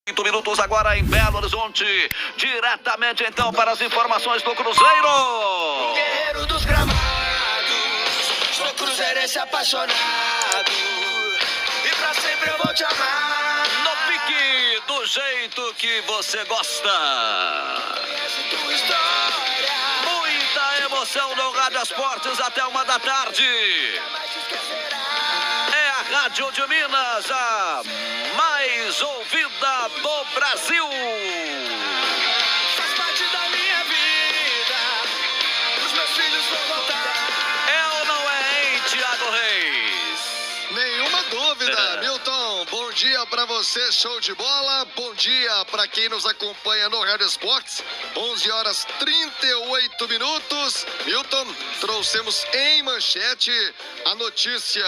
8 minutos agora em Belo Horizonte, diretamente então para as informações do Cruzeiro. Guerreiro dos gramados, sou cruzeirense apaixonado, e pra sempre eu vou te amar. No pique, do jeito que você gosta. Conhece tua história, Muita emoção no Rádio Esportes até 1 da tarde. jamais te esquecerá. É a Rádio de Minas, a mais ouvida do Brasil. Faz parte da minha vida, os meus filhos vão voltar. É ou não é, hein, Thiago Reis? Nenhuma dúvida, Milton. Bom dia pra você, show de bola. Bom dia pra quem nos acompanha no Rádio Esportes. 11h38. Milton, trouxemos em manchete a notícia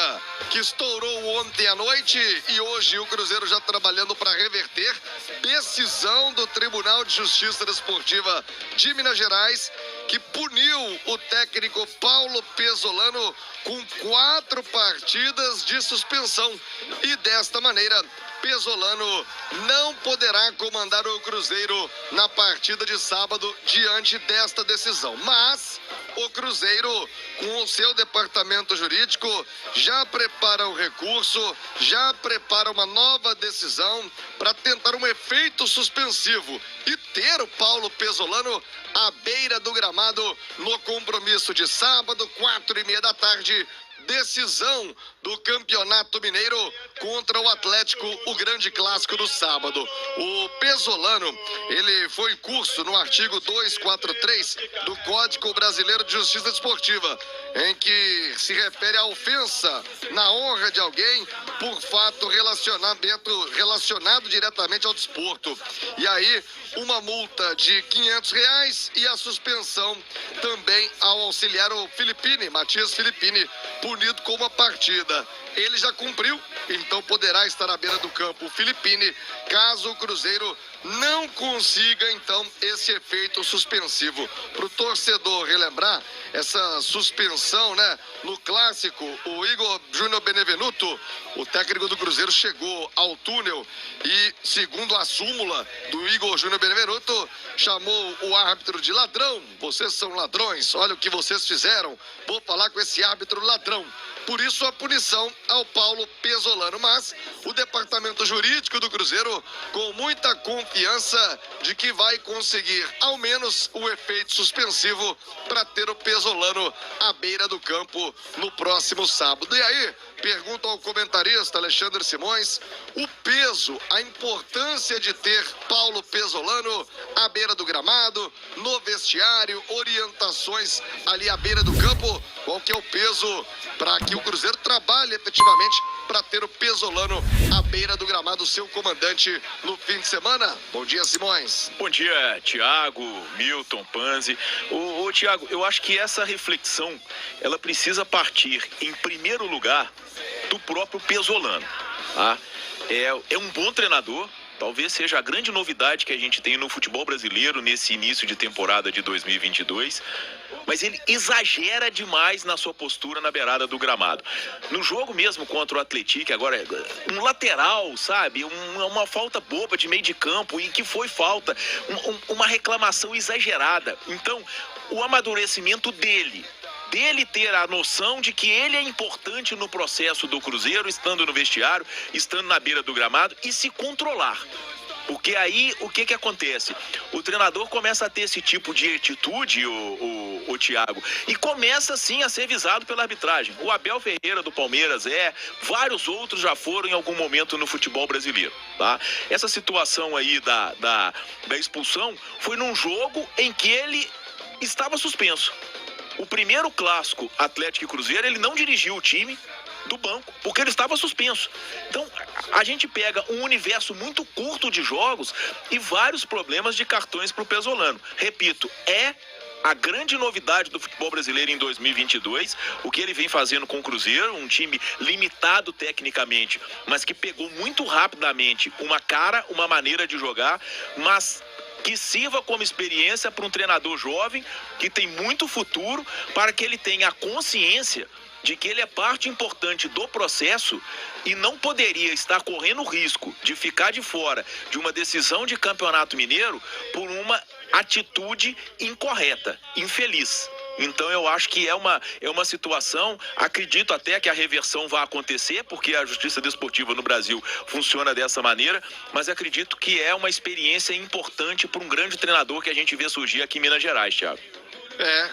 que estourou ontem à noite e hoje o Cruzeiro já trabalhando para reverter. Decisão do Tribunal de Justiça Desportiva de Minas Gerais, que puniu o técnico Paulo Pesolano com 4 partidas de suspensão. E desta maneira, Pesolano não poderá comandar o Cruzeiro na partida de sábado diante desta decisão. Mas o Cruzeiro, com o seu departamento jurídico, já prepara o recurso, já prepara uma nova decisão para tentar um efeito suspensivo e ter o Paulo Pesolano à beira do gramado no compromisso de sábado, 4h30 da tarde. Decisão do Campeonato Mineiro contra o Atlético, o grande clássico do sábado. O Pesolano, ele foi em curso no artigo 243 do Código Brasileiro de Justiça Desportiva, em que se refere à ofensa na honra de alguém por fato relacionado diretamente ao desporto. E aí, uma multa de R$500 e a suspensão também ao auxiliar o Filippini, Matias Filippini, punido com uma partida. Ele já cumpriu, então poderá estar à beira do campo o Filippini, caso o Cruzeiro não consiga, então, esse efeito suspensivo. Para o torcedor relembrar, essa suspensão, né? No clássico, o Igor Júnior Benevenuto, o técnico do Cruzeiro, chegou ao túnel e, segundo a súmula do Igor Júnior Benevenuto, chamou o árbitro de ladrão. Vocês são ladrões, olha o que vocês fizeram, vou falar com esse árbitro ladrão. Por isso a punição ao Paulo Pesolano. Mas o departamento jurídico do Cruzeiro, com muita confiança de que vai conseguir ao menos o efeito suspensivo para ter o Pesolano à beira do campo no próximo sábado. E aí, pergunto ao comentarista Alexandre Simões, o peso, a importância de ter Paulo Pesolano à beira do gramado, no vestiário, orientações ali à beira do campo. Qual que é o peso para que o Cruzeiro trabalhe efetivamente para ter o Pesolano à beira do gramado, seu comandante, no fim de semana? Bom dia, Simões. Bom dia, Thiago, Milton, Panzi. Ô, Thiago, eu acho que essa reflexão, ela precisa partir, em primeiro lugar, do próprio Pesolano. Tá? É um bom treinador. Talvez seja a grande novidade que a gente tem no futebol brasileiro nesse início de temporada de 2022. Mas ele exagera demais na sua postura na beirada do gramado. No jogo mesmo contra o Atlético, agora um lateral, sabe? Uma falta boba de meio de campo e que foi falta. Uma reclamação exagerada. Então, o amadurecimento dele ter a noção de que ele é importante no processo do Cruzeiro, estando no vestiário, estando na beira do gramado e se controlar. Porque aí, o que acontece? O treinador começa a ter esse tipo de atitude, o Thiago, e começa sim a ser visado pela arbitragem. O Abel Ferreira do Palmeiras vários outros já foram em algum momento no futebol brasileiro, tá? Essa situação aí da expulsão foi num jogo em que ele estava suspenso. O primeiro clássico Atlético e Cruzeiro, ele não dirigiu o time do banco, porque ele estava suspenso. Então, a gente pega um universo muito curto de jogos e vários problemas de cartões para o Pesolano. Repito, a grande novidade do futebol brasileiro em 2022, o que ele vem fazendo com o Cruzeiro, um time limitado tecnicamente, mas que pegou muito rapidamente uma maneira de jogar, mas que sirva como experiência para um treinador jovem que tem muito futuro, para que ele tenha a consciência de que ele é parte importante do processo e não poderia estar correndo o risco de ficar de fora de uma decisão de Campeonato Mineiro por uma atitude incorreta, infeliz. Então eu acho que é uma situação, acredito até que a reversão vai acontecer, porque a justiça desportiva no Brasil funciona dessa maneira, mas acredito que é uma experiência importante para um grande treinador que a gente vê surgir aqui em Minas Gerais, Thiago.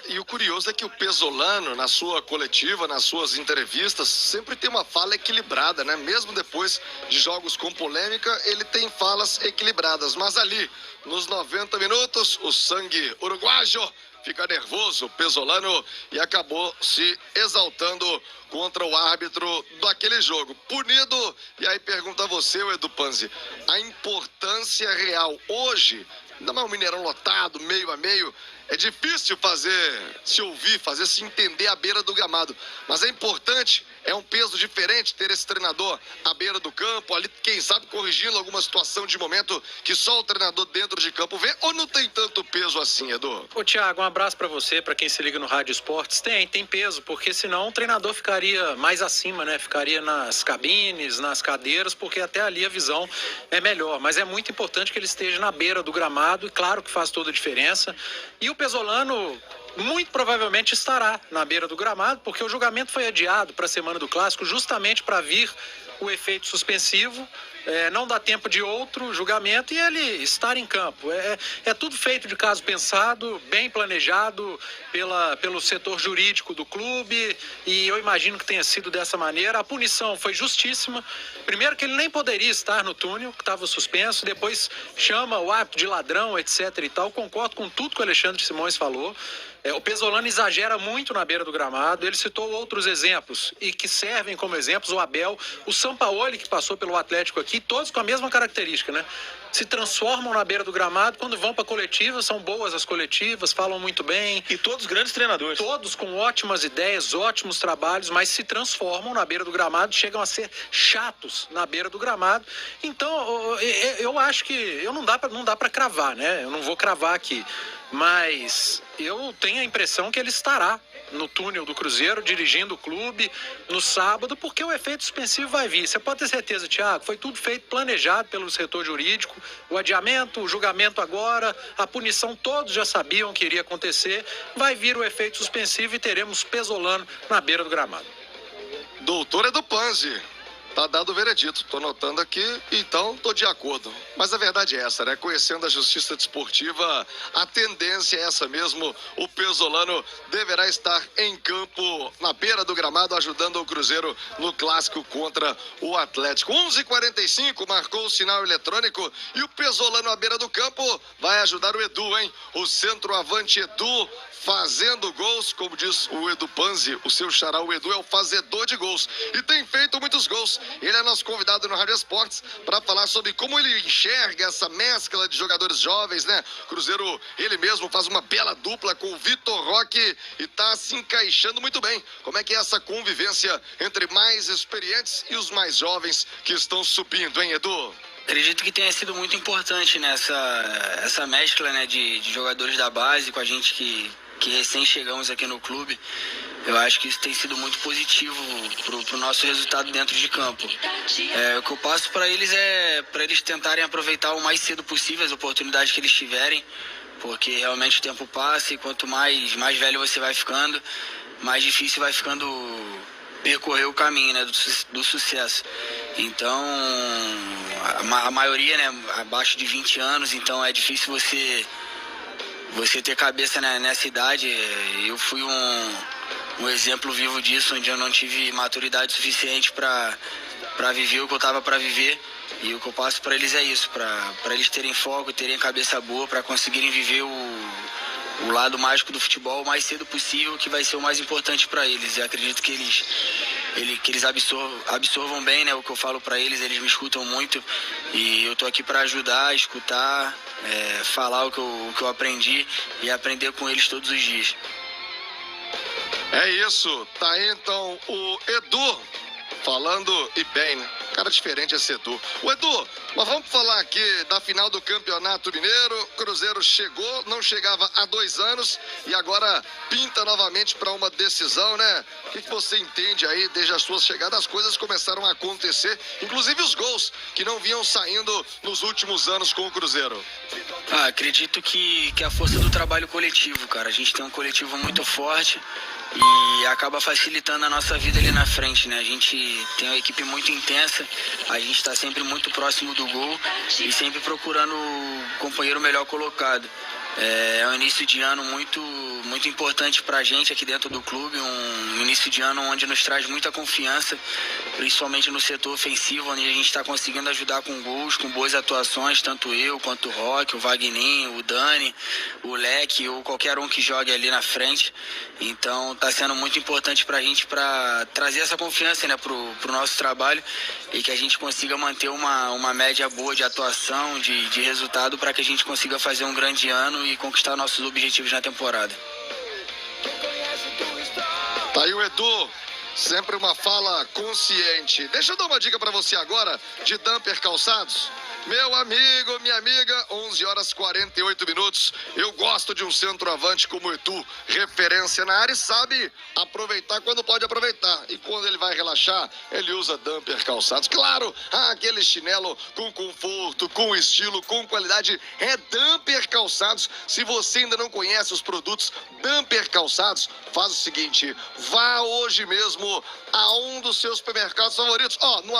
E o curioso é que o Pesolano, na sua coletiva, nas suas entrevistas, sempre tem uma fala equilibrada, né? Mesmo depois de jogos com polêmica, ele tem falas equilibradas. Mas ali, nos 90 minutos, o sangue uruguaio fica nervoso, Pesolano, e acabou se exaltando contra o árbitro daquele jogo. Punido, e aí pergunta a você, o Edu Panzi, a importância real hoje, ainda mais um Mineirão lotado, meio a meio, é difícil se ouvir, se entender à beira do gramado. Mas é importante, é um peso diferente ter esse treinador à beira do campo, ali, quem sabe, corrigindo alguma situação de momento que só o treinador dentro de campo vê, ou não tem tanto peso assim, Edu? Ô, Thiago, um abraço pra você, pra quem se liga no Rádio Esportes. Tem peso, porque senão o treinador ficaria mais acima, né? Ficaria nas cabines, nas cadeiras, porque até ali a visão é melhor. Mas é muito importante que ele esteja na beira do gramado, e claro que faz toda a diferença. E o Pesolano muito provavelmente estará na beira do gramado, porque o julgamento foi adiado para a semana do Clássico justamente para vir o efeito suspensivo, não dá tempo de outro julgamento e ele estar em campo. É tudo feito de caso pensado, bem planejado pelo setor jurídico do clube, e eu imagino que tenha sido dessa maneira. A punição foi justíssima. Primeiro que ele nem poderia estar no túnel, que estava suspenso, depois chama o árbitro de ladrão, etc. e tal. Concordo com tudo que o Alexandre Simões falou. O Pesolano exagera muito na beira do gramado. Ele citou outros exemplos e que servem como exemplos, o Abel, o Sampaoli, que passou pelo Atlético aqui, todos com a mesma característica, né? Se transformam na beira do gramado, quando vão para coletivas, são boas as coletivas, falam muito bem. E todos grandes treinadores. Todos com ótimas ideias, ótimos trabalhos, mas se transformam na beira do gramado, chegam a ser chatos na beira do gramado. Então, eu acho que não dá para cravar, né? Eu não vou cravar aqui. Mas eu tenho a impressão que ele estará no túnel do Cruzeiro, dirigindo o clube no sábado, porque o efeito suspensivo vai vir. Você pode ter certeza, Thiago, foi tudo feito, planejado pelo setor jurídico. O adiamento, o julgamento agora, a punição, todos já sabiam que iria acontecer. Vai vir o efeito suspensivo e teremos Pesolano na beira do gramado. Doutor Edu Panzi. Tá dado o veredito, tô anotando aqui, então tô de acordo. Mas a verdade é essa, né? Conhecendo a justiça desportiva, a tendência é essa mesmo. O Pesolano deverá estar em campo, na beira do gramado, ajudando o Cruzeiro no clássico contra o Atlético. 11h45, marcou o sinal eletrônico e o Pesolano à beira do campo vai ajudar o Edu, hein? O centroavante Edu fazendo gols, como diz o Edu Panzi, o seu xará, o Edu é o fazedor de gols e tem feito muitos gols. Ele é nosso convidado no Rádio Esportes para falar sobre como ele enxerga essa mescla de jogadores jovens, né? Cruzeiro, ele mesmo faz uma bela dupla com o Vitor Roque e tá se encaixando muito bem. Como é que é essa convivência entre mais experientes e os mais jovens que estão subindo, hein, Edu? Acredito que tenha sido muito importante essa mescla, né, de jogadores da base com a gente que recém chegamos aqui no clube. Eu acho que isso tem sido muito positivo pro nosso resultado dentro de campo. O que eu passo para eles é para eles tentarem aproveitar o mais cedo possível as oportunidades que eles tiverem, porque realmente o tempo passa e quanto mais velho você vai ficando, mais difícil vai ficando percorrer o caminho, né, do sucesso. Então, a maioria, né, abaixo de 20 anos, então é difícil você ter cabeça, né, nessa idade. Eu fui um exemplo vivo disso, onde eu não tive maturidade suficiente para viver o que eu estava para viver. E o que eu passo para eles é isso, para eles terem foco, terem cabeça boa, para conseguirem viver o lado mágico do futebol o mais cedo possível, que vai ser o mais importante para eles. E acredito que eles absorvam bem, né, o que eu falo para eles. Eles me escutam muito e eu tô aqui para ajudar, escutar, falar o que eu aprendi e aprender com eles todos os dias. É isso, tá aí então o Edu falando, e bem, né? Cara diferente esse Edu. O Edu, mas vamos falar aqui da final do Campeonato Mineiro. Cruzeiro chegou, não chegava há 2 anos e agora pinta novamente para uma decisão, né? O que você entende aí desde as suas chegadas? As coisas começaram a acontecer, inclusive os gols que não vinham saindo nos últimos anos com o Cruzeiro. Acredito que a força do trabalho coletivo, cara. A gente tem um coletivo muito forte e acaba facilitando a nossa vida ali na frente, né? A gente tem uma equipe muito intensa, a gente está sempre muito próximo do gol e sempre procurando o companheiro melhor colocado. É um início de ano muito importante para a gente aqui dentro do clube, um início de ano onde nos traz muita confiança, principalmente no setor ofensivo, onde a gente está conseguindo ajudar com gols, com boas atuações, tanto eu quanto o Roque, o Wagninho, o Dani, o Leque ou qualquer um que jogue ali na frente. Então está sendo muito importante para a gente para trazer essa confiança, né, pro nosso trabalho e que a gente consiga manter uma média boa de atuação, de resultado, para que a gente consiga fazer um grande ano e conquistar nossos objetivos na temporada. Tá aí o Edu, sempre uma fala consciente. Deixa eu dar uma dica para você agora de Damper Calçados. Meu amigo, minha amiga, 11h48. Eu gosto de um centroavante como o Edu, referência na área e sabe aproveitar quando pode aproveitar. E quando ele vai relaxar, ele usa Damper Calçados. Claro, aquele chinelo com conforto, com estilo, com qualidade, é Damper Calçados. Se você ainda não conhece os produtos Damper Calçados, faz o seguinte, vá hoje mesmo a um dos seus supermercados favoritos. No